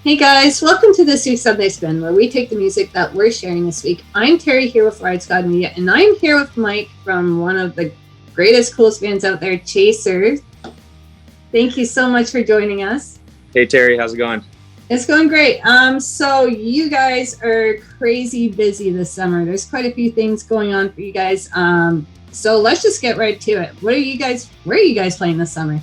Hey guys, welcome to this week's Sunday Spin, where we take the music that we're sharing this week. I'm Terry here with Riot Media, and I'm here with Mike from one of the greatest, coolest bands out there, CHASER. Thank you so much for joining us. Hey Terry, how's it going? It's going great. So you guys are crazy busy this summer. There's quite a few things going on for you guys. So let's just get right to it. Where are you guys playing this summer?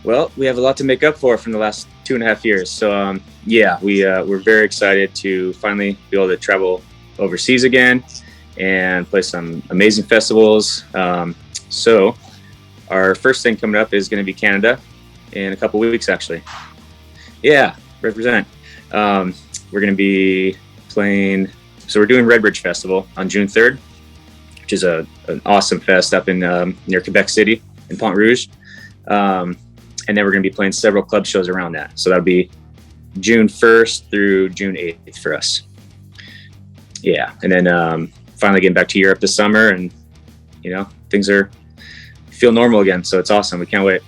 Well, we have a lot to make up for from the last 2.5 years. So we're very excited to finally be able to travel overseas again and play some amazing festivals. So our first thing coming up is going to be Canada in a couple weeks, actually. Yeah, represent. We're going to be playing. So we're doing Redbridge Festival on June 3rd, which is an awesome fest up in near Quebec City in Pont Rouge. And then we're going to be playing several club shows around that. So that'll be June 1st through June 8th for us. Yeah, and then finally getting back to Europe this summer, and things feel normal again. So it's awesome. We can't wait.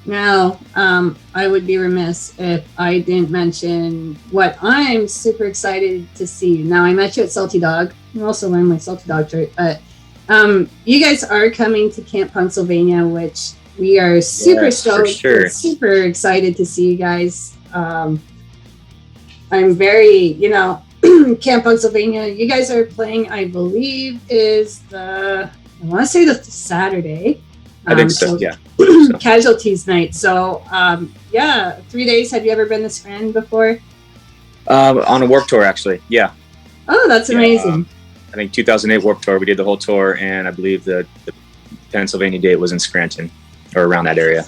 Now, I would be remiss if I didn't mention what I'm super excited to see. Now, I met you at Salty Dog. I'm also wearing my Salty Dog shirt. But you guys are coming to Camp Pennsylvania, which we are super stoked. Sure. Super excited to see you guys. I'm very, Camp Pennsylvania. You guys are playing, I believe, is I want to say the Saturday. I think so, yeah. Casualties night. So, 3 days. Have you ever been to Scranton before? On a Warped Tour, actually. Yeah. Oh, that's amazing. I think 2008 Warped Tour. We did the whole tour, and I believe the Pennsylvania date was in Scranton or around that area.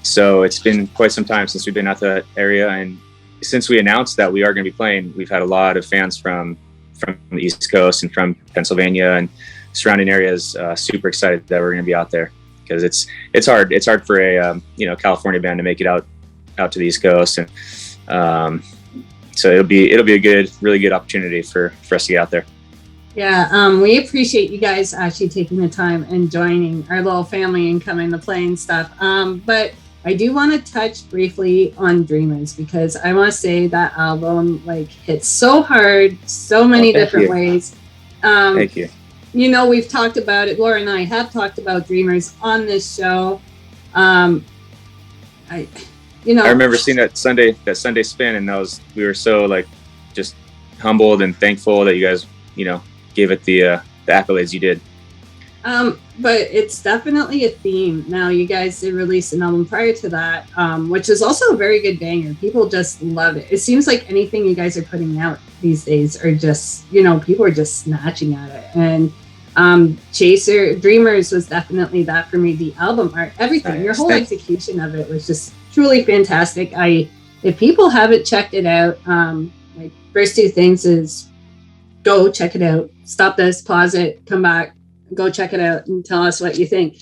So it's been quite some time since we've been at that area, and since we announced that we are going to be playing, we've had a lot of fans from the East Coast and from Pennsylvania and surrounding areas super excited that we're going to be out there, because it's hard for a California band to make it out to the East Coast, and so it'll be a really good opportunity for us to get out there. Yeah, we appreciate you guys actually taking the time and joining our little family and coming to play and stuff. But I do want to touch briefly on Dreamers, because I want to say that album hits so hard, so many different ways. Thank you. We've talked about it. Laura and I have talked about Dreamers on this show. I remember seeing that Sunday spin, and we were so just humbled and thankful that you guys, gave it the accolades you did. But it's definitely a theme. Now, you guys did release an album prior to that, which is also a very good banger. People just love it. It seems like anything you guys are putting out these days are just, people are just snatching at it. And CHASER, Dreamers was definitely that for me. The album art, everything, your whole execution of it was just truly fantastic. If people haven't checked it out, first two things is go check it out. Stop this, pause it, come back, go check it out, and tell us what you think.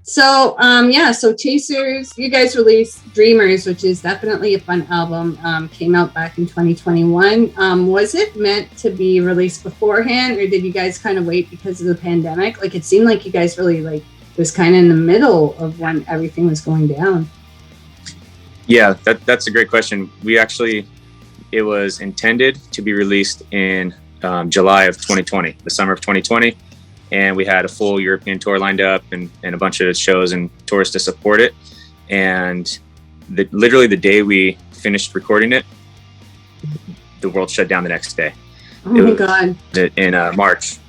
So, so CHASERS, you guys released Dreamers, which is definitely a fun album. Came out back in 2021. Was it meant to be released beforehand, or did you guys kind of wait because of the pandemic? It seemed like you guys really was kind of in the middle of when everything was going down. Yeah, that's a great question. It was intended to be released in July of 2020, the summer of 2020. And we had a full European tour lined up and a bunch of shows and tours to support it. And literally the day we finished recording it, the world shut down the next day. Oh my God. In March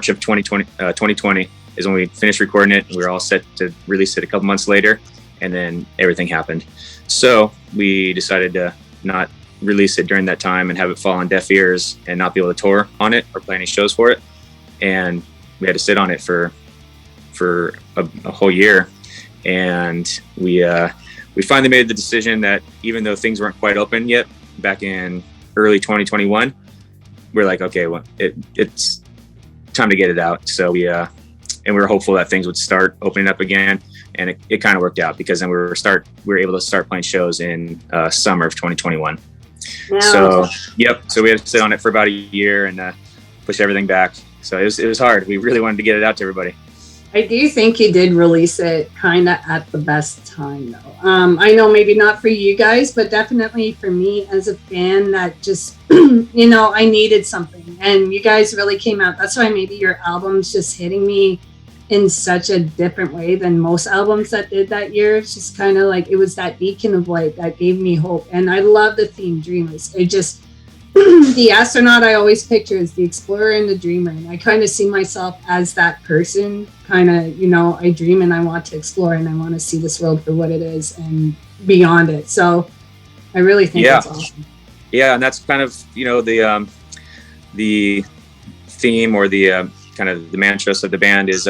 of 2020 is when we finished recording it. We were all set to release it a couple months later, and then everything happened. So we decided to not release it during that time and have it fall on deaf ears and not be able to tour on it or play any shows for it. And we had to sit on it for a whole year, and we finally made the decision that even though things weren't quite open yet back in early 2021, we're like, okay, well, it's time to get it out. So we were hopeful that things would start opening up again, and it kind of worked out, because then we were able to start playing shows in summer of 2021. Wow. So we had to sit on it for about a year and push everything back. So it was hard. We really wanted to get it out to everybody. I do think you did release it kind of at the best time, though. I know maybe not for you guys, but definitely for me as a fan that just, I needed something. And you guys really came out. That's why maybe your album's just hitting me in such a different way than most albums that did that year. It's just kind of like it was that beacon of light that gave me hope. And I love the theme, Dreamers. It just... the astronaut I always picture is the explorer and the dreamer, and I kind of see myself as that person. Kind of, I dream and I want to explore and I want to see this world for what it is and beyond it. So I really think that's awesome. Yeah, and that's kind of the theme or the kind of the mantra of the band is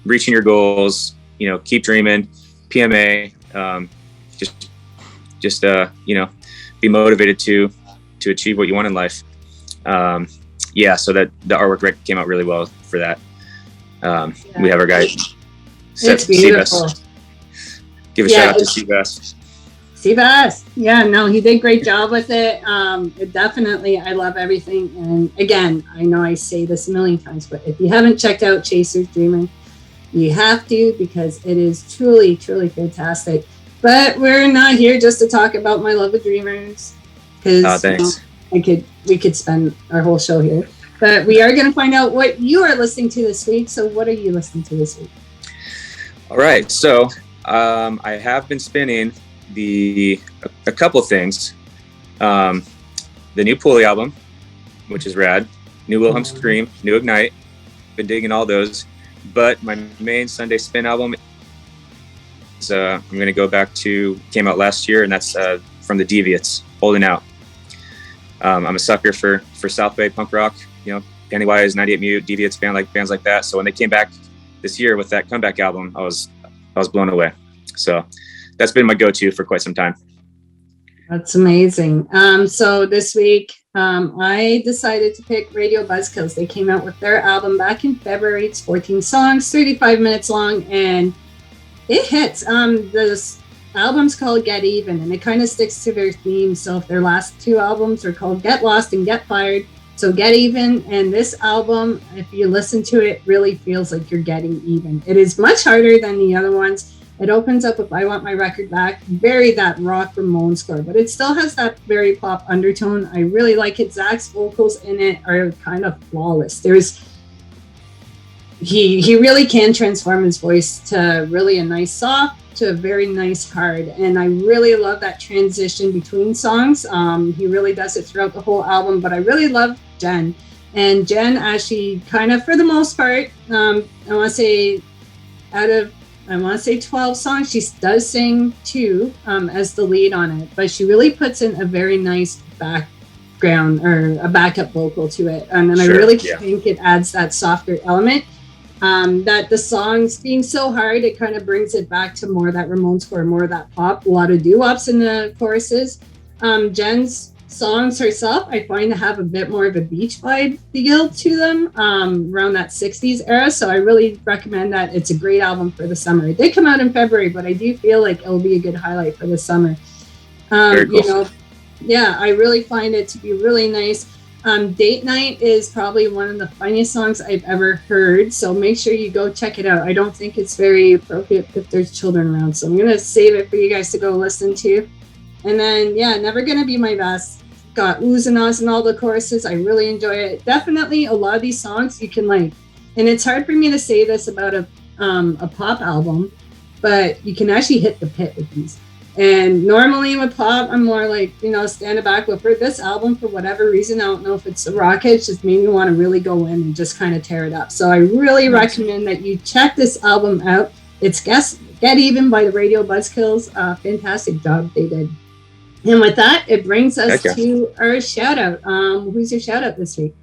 reaching your goals. Keep dreaming. PMA. Just be motivated to achieve what you want in life. So that the artwork came out really well for that. We have our guy, it's beautiful. Give a shout out to Seabass. Seabass. Yeah, no, he did a great job with it. It definitely, I love everything. And again, I know I say this a million times, but if you haven't checked out Chaser's Dreaming, you have to, because it is truly, truly fantastic. But we're not here just to talk about my love of Dreamers. Because we could spend our whole show here, but we are going to find out what you are listening to this week. So what are you listening to this week? All right, so I have been spinning a couple things. The new Pulley album, which is rad. New Wilhelm Scream, new Ignite. Been digging all those, but my main Sunday spin album is I'm going to go back to, came out last year, and that's from the Deviates, Holding Out. I'm a sucker for South Bay punk rock, Pennywise, 98 Mute, Deviates, bands like that. So when they came back this year with that comeback album, I was blown away. So that's been my go-to for quite some time. That's amazing. So this week, I decided to pick Radio Buzzkills. They came out with their album back in February. It's 14 songs, 35 minutes long, and it hits. This album's called Get Even, and it kind of sticks to their theme. So if their last two albums are called Get Lost and Get Fired, so Get Even, and this album, if you listen to it, really feels like you're getting even. It is much harder than the other ones. It opens up with I Want My Record Back, very that rock Ramones score, but it still has that very pop undertone. I really like it. Zach's vocals in it are kind of flawless. He really can transform his voice to really a nice soft to a very nice hard, and I really love that transition between songs. He really does it throughout the whole album, but I really love Jen. And Jen, as she kind of, for the most part, I want to say 12 songs, she does sing 2 as the lead on it, but she really puts in a very nice background or a backup vocal to it, and then I really think it adds that softer element. That the songs being so hard, it kind of brings it back to more that Ramones score, more of that pop, a lot of doo-wops in the choruses. Jen's songs herself, I find to have a bit more of a beach vibe feel to them around that 60s era. So I really recommend that. It's a great album for the summer. It did come out in February, but I do feel like it'll be a good highlight for the summer. Very cool. I really find it to be really nice. Date Night is probably one of the funniest songs I've ever heard, so make sure you go check it out. I don't think it's very appropriate if there's children around, so I'm going to save it for you guys to go listen to. And then, Never Gonna Be My Best. Got oohs and ahs in all the choruses. I really enjoy it. Definitely a lot of these songs you can like, and it's hard for me to say this about a pop album, but you can actually hit the pit with these. And normally with pop, I'm more like, stand back. But for this album, for whatever reason, I don't know if it's a rocket, it just made me want to really go in and just kind of tear it up. So I really recommend that you check this album out. It's Get Even by the Radio Buzzkills. Fantastic job they did. And with that, it brings us to our shout out. Who's your shout out this week?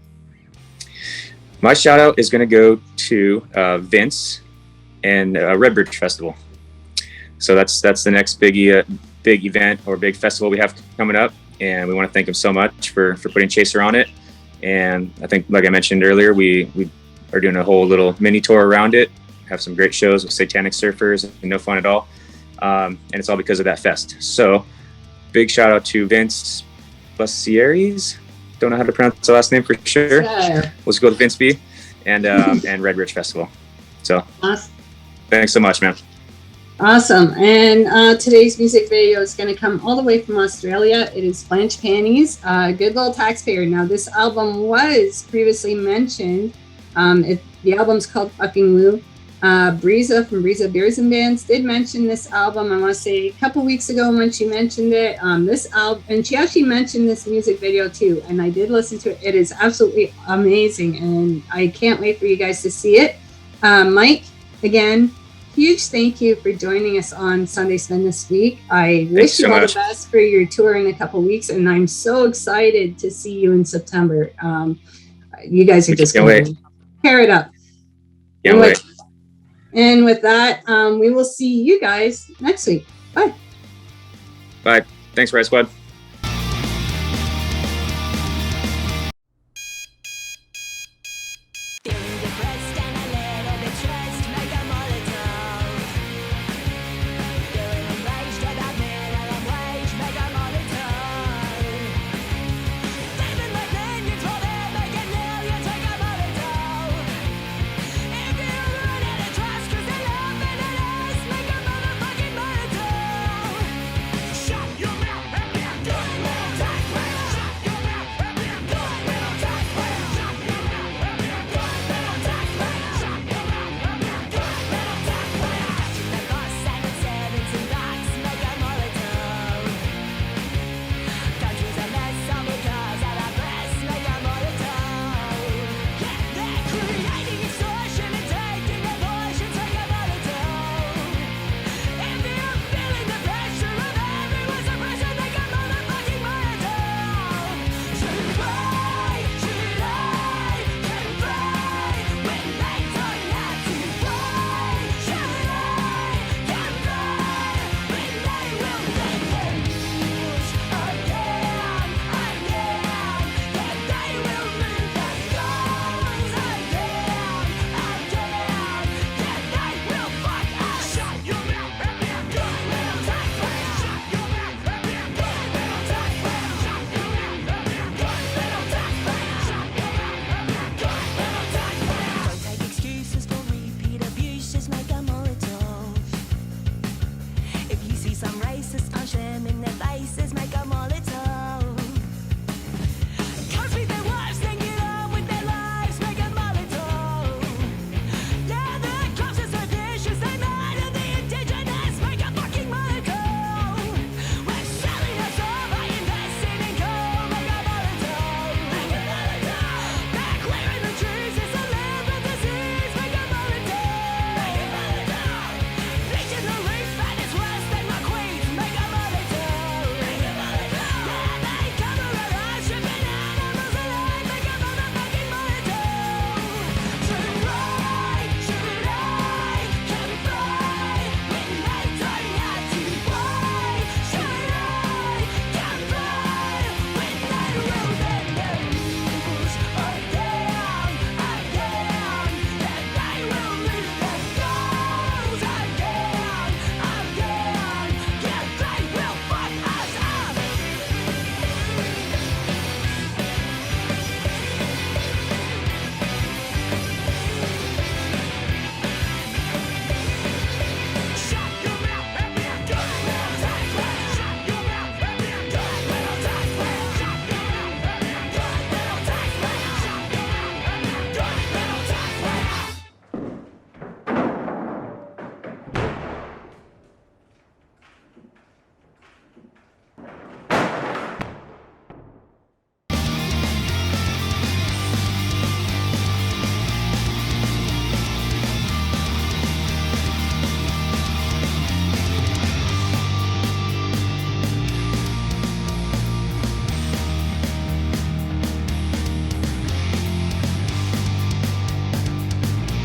My shout out is going to go to Vince and Redbridge Festival. So that's the next big event or big festival we have coming up, and we want to thank him so much for putting Chaser on it. And I think, like I mentioned earlier, we are doing a whole little mini tour around it. Have some great shows with Satanic Surfers and No Fun at All, and it's all because of that fest. So big shout out to Vince Busieres. Don't know how to pronounce the last name for sure. Let's go to Vince B and Redbridge Festival. So awesome. Thanks so much, man. Awesome. And today's music video is going to come all the way from Australia. It is Flangipanis, Good Little Taxpayer. Now, this album was previously mentioned. The album's called Fucking Woo. Breeza from Breeza Beers and Bands did mention this album, I want to say a couple weeks ago when she mentioned it. This album, and she actually mentioned this music video too, and I did listen to it. It is absolutely amazing, and I can't wait for you guys to see it. Mike, again, huge thank you for joining us on Sunday Spin this week. I wish you all the best for your tour in a couple weeks, and I'm so excited to see you in September. You guys are just going to tear it up. Can't wait. And with that, we will see you guys next week. Bye. Bye. Thanks, Riot Squad.